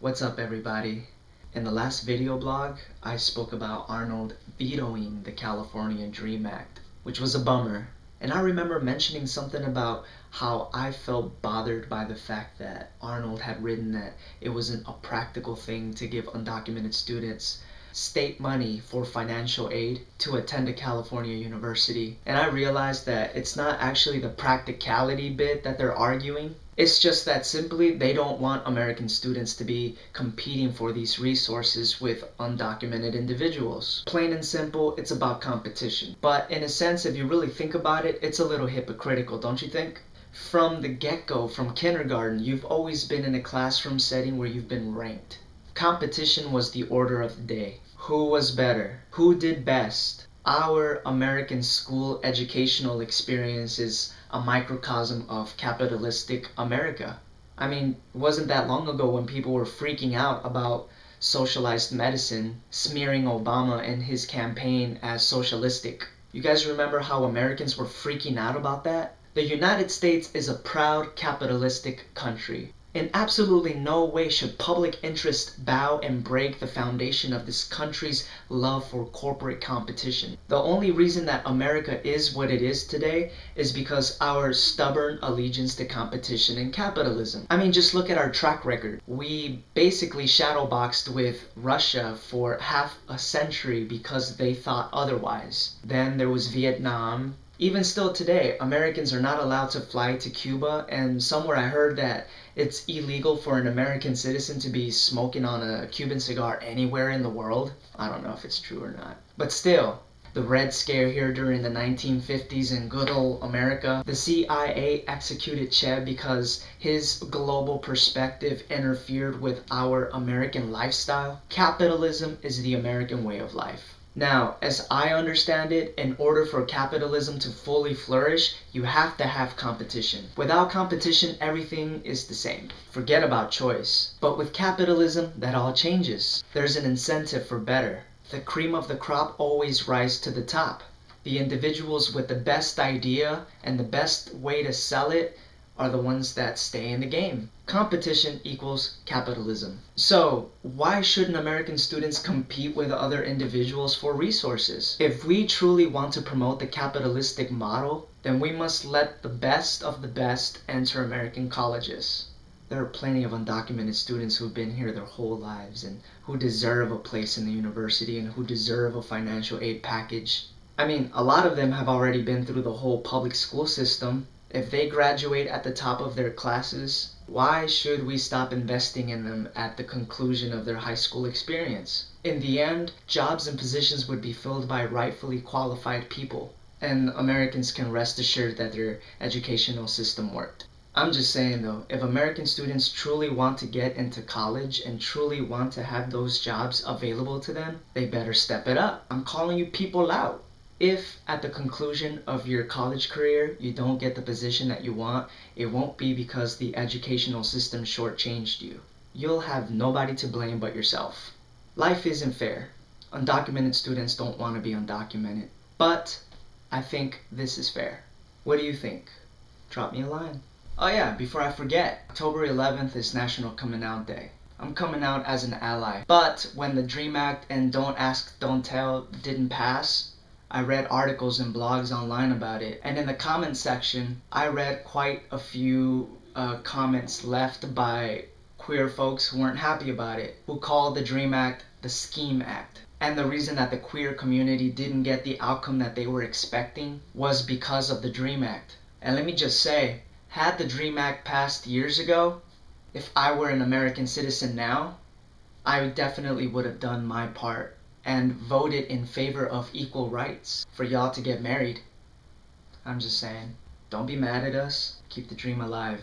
What's up, everybody? In the last video blog, I spoke about Arnold vetoing the California Dream Act, which was a bummer. And I remember mentioning something about how I felt bothered by the fact that Arnold had written that it wasn't a practical thing to give undocumented students state money for financial aid to attend a California university. And I realized that it's not actually the practicality bit that they're arguing. It's just that simply they don't want American students to be competing for these resources with undocumented individuals. Plain and simple, it's about competition. But in a sense, if you really think about it, it's a little hypocritical, don't you think? From the get-go, from kindergarten, you've always been in a classroom setting where you've been ranked. Competition was the order of the day. Who was better? Who did best? Our American school educational experience is a microcosm of capitalistic America. I mean, it wasn't that long ago when people were freaking out about socialized medicine, smearing Obama and his campaign as socialistic. You guys remember how Americans were freaking out about that? The United States is a proud capitalistic country. In absolutely no way should public interest bow and break the foundation of this country's love for corporate competition. The only reason that America is what it is today is because our stubborn allegiance to competition and capitalism. I mean, just look at our track record. We basically shadowboxed with Russia for half a century because they thought otherwise. Then there was Vietnam. Even still today, Americans are not allowed to fly to Cuba, and somewhere I heard that it's illegal for an American citizen to be smoking on a Cuban cigar anywhere in the world. I don't know if it's true or not. But still, the Red Scare here during the 1950s in good old America, the CIA executed Che because his global perspective interfered with our American lifestyle. Capitalism is the American way of life. Now, as I understand it, in order for capitalism to fully flourish, you have to have competition. Without competition, everything is the same. Forget about choice. But with capitalism, that all changes. There's an incentive for better. The cream of the crop always rises to the top. The individuals with the best idea and the best way to sell it are the ones that stay in the game. Competition equals capitalism. So, why shouldn't American students compete with other individuals for resources? If we truly want to promote the capitalistic model, then we must let the best of the best enter American colleges. There are plenty of undocumented students who've been here their whole lives and who deserve a place in the university and who deserve a financial aid package. I mean, a lot of them have already been through the whole public school system. If they graduate at the top of their classes, why should we stop investing in them at the conclusion of their high school experience? In the end, jobs and positions would be filled by rightfully qualified people, and Americans can rest assured that their educational system worked. I'm just saying though, if American students truly want to get into college and truly want to have those jobs available to them, they better step it up. I'm calling you people out. If at the conclusion of your college career you don't get the position that you want, it won't be because the educational system shortchanged you. You'll have nobody to blame but yourself. Life isn't fair. Undocumented students don't want to be undocumented. But I think this is fair. What do you think? Drop me a line. Oh yeah, before I forget, October 11th is National Coming Out Day. I'm coming out as an ally. But when the DREAM Act and Don't Ask, Don't Tell didn't pass, I read articles and blogs online about it, and in the comment section, I read quite a few comments left by queer folks who weren't happy about it, who called the DREAM Act the Scheme Act. And the reason that the queer community didn't get the outcome that they were expecting was because of the DREAM Act. And let me just say, had the DREAM Act passed years ago, if I were an American citizen now, I definitely would have done my part and voted in favor of equal rights for y'all to get married. I'm just saying, don't be mad at us. Keep the dream alive.